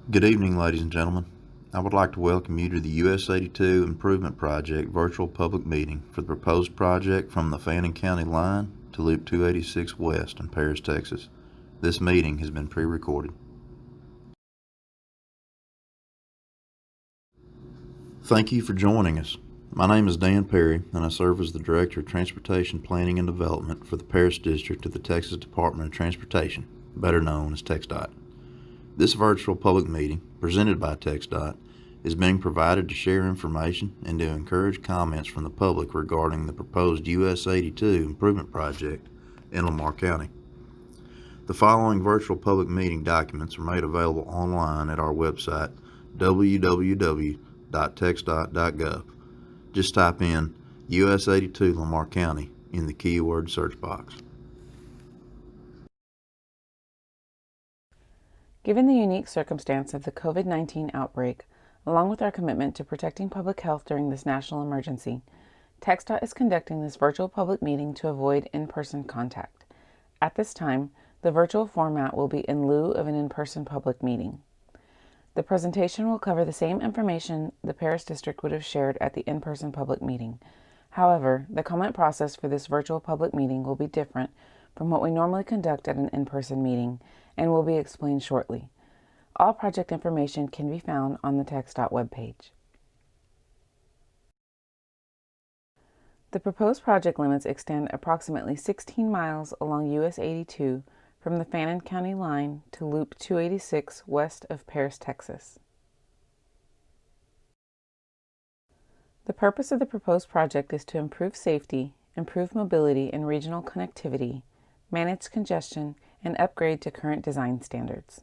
Good evening, ladies and gentlemen. I would like to welcome you to the US 82 Improvement Project virtual public meeting for the proposed project from the Fannin County Line to Loop 286 West in Paris, Texas. This meeting has been pre-recorded. Thank you for joining us. My name is Dan Perry, and I serve as the Director of Transportation Planning and Development for the Paris District of the Texas Department of Transportation, better known as TxDOT. This virtual public meeting, presented by TxDOT, is being provided to share information and to encourage comments from the public regarding the proposed US 82 improvement project in Lamar County. The following virtual public meeting documents are made available online at our website, www.txdot.gov. Just type in US 82 Lamar County in the keyword search box. Given the unique circumstance of the COVID-19 outbreak, along with our commitment to protecting public health during this national emergency, TxDOT is conducting this virtual public meeting to avoid in-person contact. At this time, the virtual format will be in lieu of an in-person public meeting. The presentation will cover the same information the Paris District would have shared at the in-person public meeting. However, the comment process for this virtual public meeting will be different from what we normally conduct at an in-person meeting and will be explained shortly. All project information can be found on the TxDOT webpage. The proposed project limits extend approximately 16 miles along US 82 from the Fannin County Line to Loop 286 west of Paris, Texas. The purpose of the proposed project is to improve safety, improve mobility and regional connectivity, manage congestion, and upgrade to current design standards.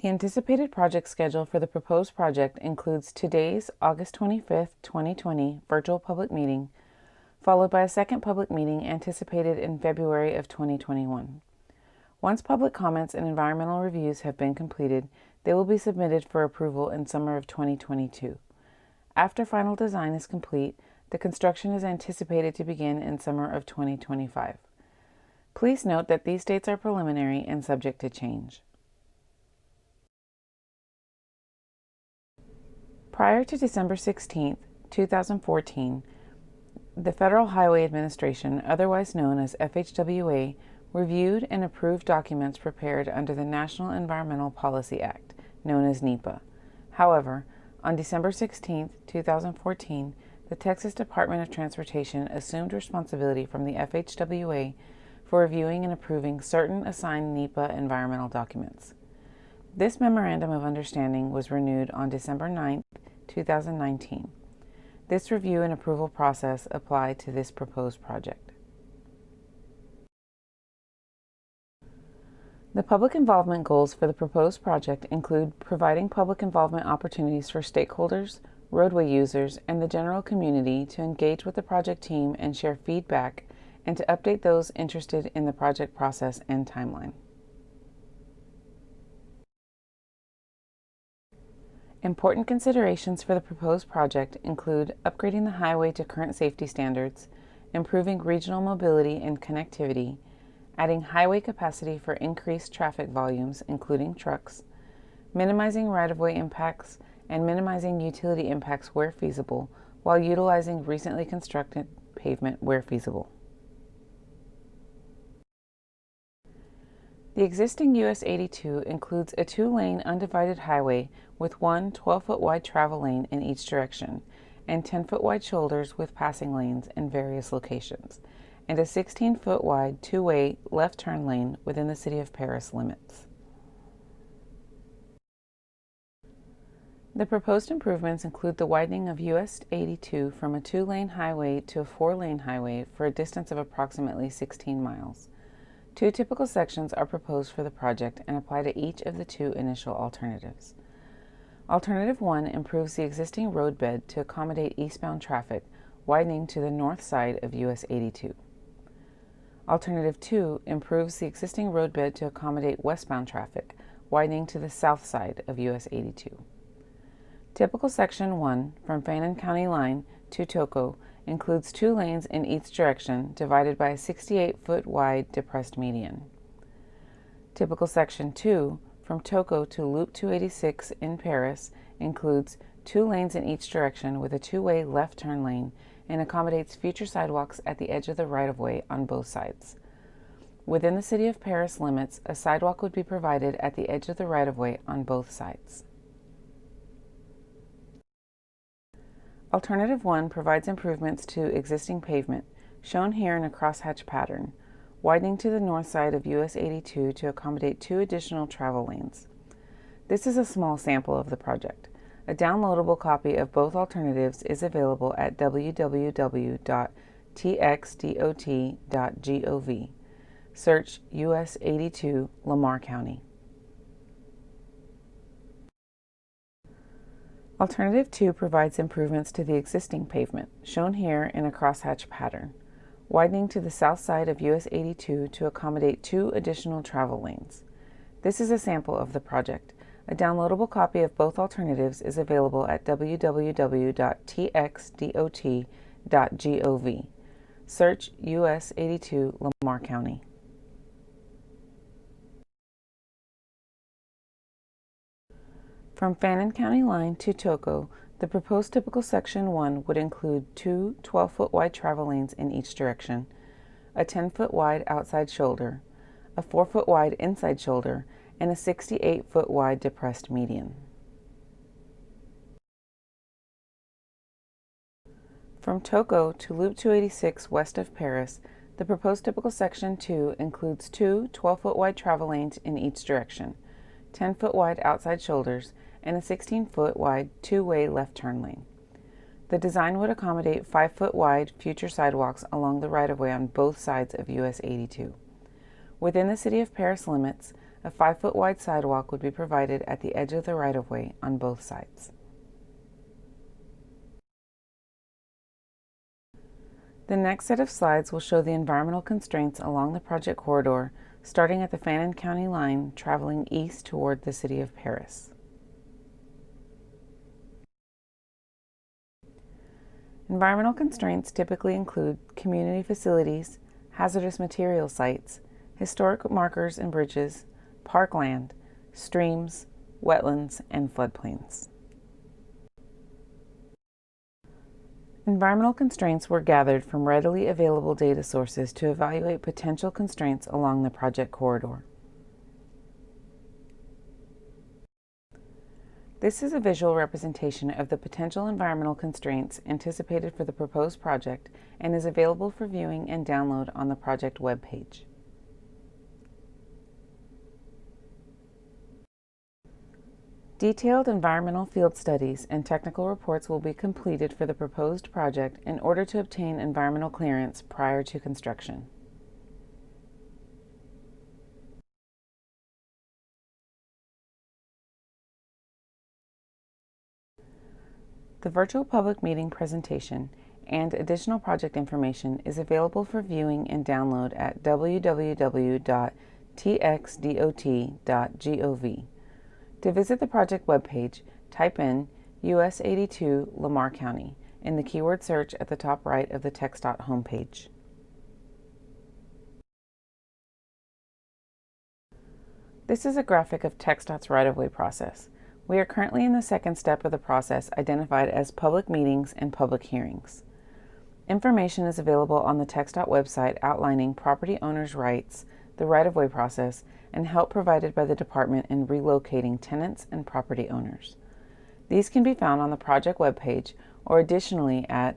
The anticipated project schedule for the proposed project includes today's August 25, 2020 virtual public meeting, followed by a second public meeting anticipated in February of 2021. Once public comments and environmental reviews have been completed, they will be submitted for approval in summer of 2022. After final design is complete, the construction is anticipated to begin in summer of 2025. Please note that these dates are preliminary and subject to change. Prior to December 16, 2014, the Federal Highway Administration, otherwise known as FHWA, reviewed and approved documents prepared under the National Environmental Policy Act, known as NEPA. However, on December 16, 2014, the Texas Department of Transportation assumed responsibility from the FHWA for reviewing and approving certain assigned NEPA environmental documents. This Memorandum of Understanding was renewed on December 9, 2019. This review and approval process applied to this proposed project. The public involvement goals for the proposed project include providing public involvement opportunities for stakeholders, roadway users, and the general community to engage with the project team and share feedback, and to update those interested in the project process and timeline. Important considerations for the proposed project include upgrading the highway to current safety standards, improving regional mobility and connectivity, adding highway capacity for increased traffic volumes, including trucks, minimizing right-of-way impacts, and minimizing utility impacts where feasible, while utilizing recently constructed pavement where feasible. The existing US 82 includes a 2-lane undivided highway with one 12-foot wide travel lane in each direction, and 10-foot wide shoulders with passing lanes in various locations, and a 16-foot wide 2-way left turn lane within the City of Paris limits. The proposed improvements include the widening of US 82 from a 2-lane highway to a 4-lane highway for a distance of approximately 16 miles. 2 typical sections are proposed for the project and apply to each of the 2 initial alternatives. Alternative 1 improves the existing roadbed to accommodate eastbound traffic, widening to the north side of US 82. Alternative 2 improves the existing roadbed to accommodate westbound traffic, widening to the south side of US 82. Typical Section 1 from Fannin County Line to Toco includes 2 lanes in each direction divided by a 68-foot wide depressed median. Typical Section 2 from Toco to Loop 286 in Paris includes 2 lanes in each direction with a 2-way left turn lane and accommodates future sidewalks at the edge of the right-of-way on both sides. Within the City of Paris limits, a sidewalk would be provided at the edge of the right-of-way on both sides. Alternative 1 provides improvements to existing pavement, shown here in a crosshatch pattern, widening to the north side of US 82 to accommodate 2 additional travel lanes. This is a small sample of the project. A downloadable copy of both alternatives is available at www.TxDOT.gov. Search US 82 Lamar County. Alternative 2 provides improvements to the existing pavement, shown here in a crosshatch pattern, widening to the south side of US 82 to accommodate 2 additional travel lanes. This is a sample of the project. A downloadable copy of both alternatives is available at www.TxDOT.gov. Search US 82 Lamar County. From Fannin County Line to Toco, the proposed typical Section 1 would include 2 12-foot wide travel lanes in each direction, a 10-foot wide outside shoulder, a 4-foot wide inside shoulder, and a 68-foot wide depressed median. From Toco to Loop 286 west of Paris, the proposed typical Section 2 includes 2 12-foot wide travel lanes in each direction, 10-foot wide outside shoulders, and a 16-foot wide 2-way left turn lane. The design would accommodate 5-foot wide future sidewalks along the right-of-way on both sides of US 82. Within the City of Paris limits, a 5-foot wide sidewalk would be provided at the edge of the right-of-way on both sides. The next set of slides will show the environmental constraints along the project corridor, starting at the Fannin County Line, traveling east toward the City of Paris. Environmental constraints typically include community facilities, hazardous material sites, historic markers and bridges, parkland, streams, wetlands, and floodplains. Environmental constraints were gathered from readily available data sources to evaluate potential constraints along the project corridor. This is a visual representation of the potential environmental constraints anticipated for the proposed project and is available for viewing and download on the project webpage. Detailed environmental field studies and technical reports will be completed for the proposed project in order to obtain environmental clearance prior to construction. The virtual public meeting presentation and additional project information is available for viewing and download at www.TxDOT.gov. To visit the project webpage, type in US 82 Lamar County in the keyword search at the top right of the TxDOT homepage. This is a graphic of TxDOT's right-of-way process. We are currently in the second step of the process, identified as public meetings and public hearings. Information is available on the TxDOT website outlining property owners' rights, the right-of-way process, and help provided by the department in relocating tenants and property owners. These can be found on the project webpage or additionally at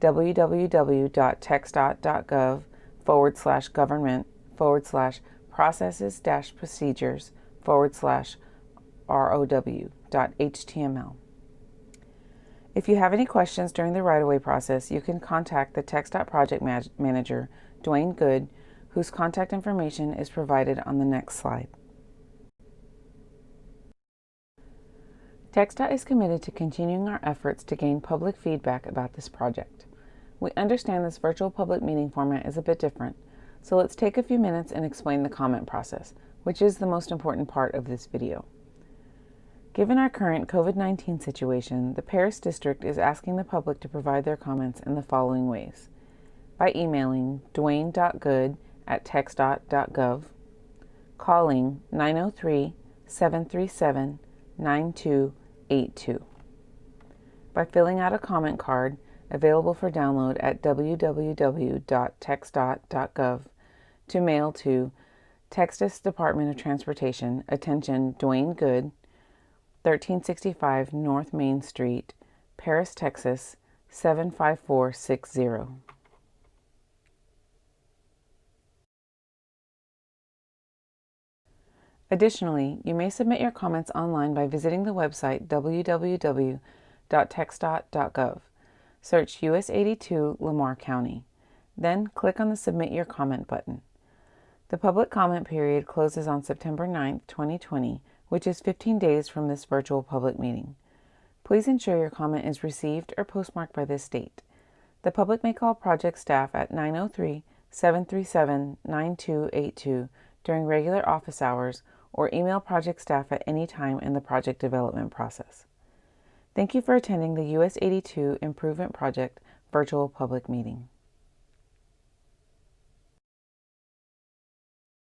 www.texdot.gov/government/processes-procedures/ROW.html. If you have any questions during the right-of-way process, you can contact the TxDOT Project Manager, Dwayne Good, whose contact information is provided on the next slide. TxDOT is committed to continuing our efforts to gain public feedback about this project. We understand this virtual public meeting format is a bit different, so let's take a few minutes and explain the comment process, which is the most important part of this video. Given our current COVID-19 situation, the Paris District is asking the public to provide their comments in the following ways: by emailing dwayne.good@texdot.gov, calling 903-737-9282. By filling out a comment card available for download at www.TxDOT.gov to mail to Texas Department of Transportation, attention Dwayne Good, 1365 North Main Street, Paris, Texas, 75460. Additionally, you may submit your comments online by visiting the website www.TxDOT.gov. Search US 82 Lamar County. Then click on the Submit Your Comment button. The public comment period closes on September 9, 2020, which is 15 days from this virtual public meeting. Please ensure your comment is received or postmarked by this date. The public may call project staff at 903-737-9282 during regular office hours or email project staff at any time in the project development process. Thank you for attending the US 82 Improvement Project virtual public meeting.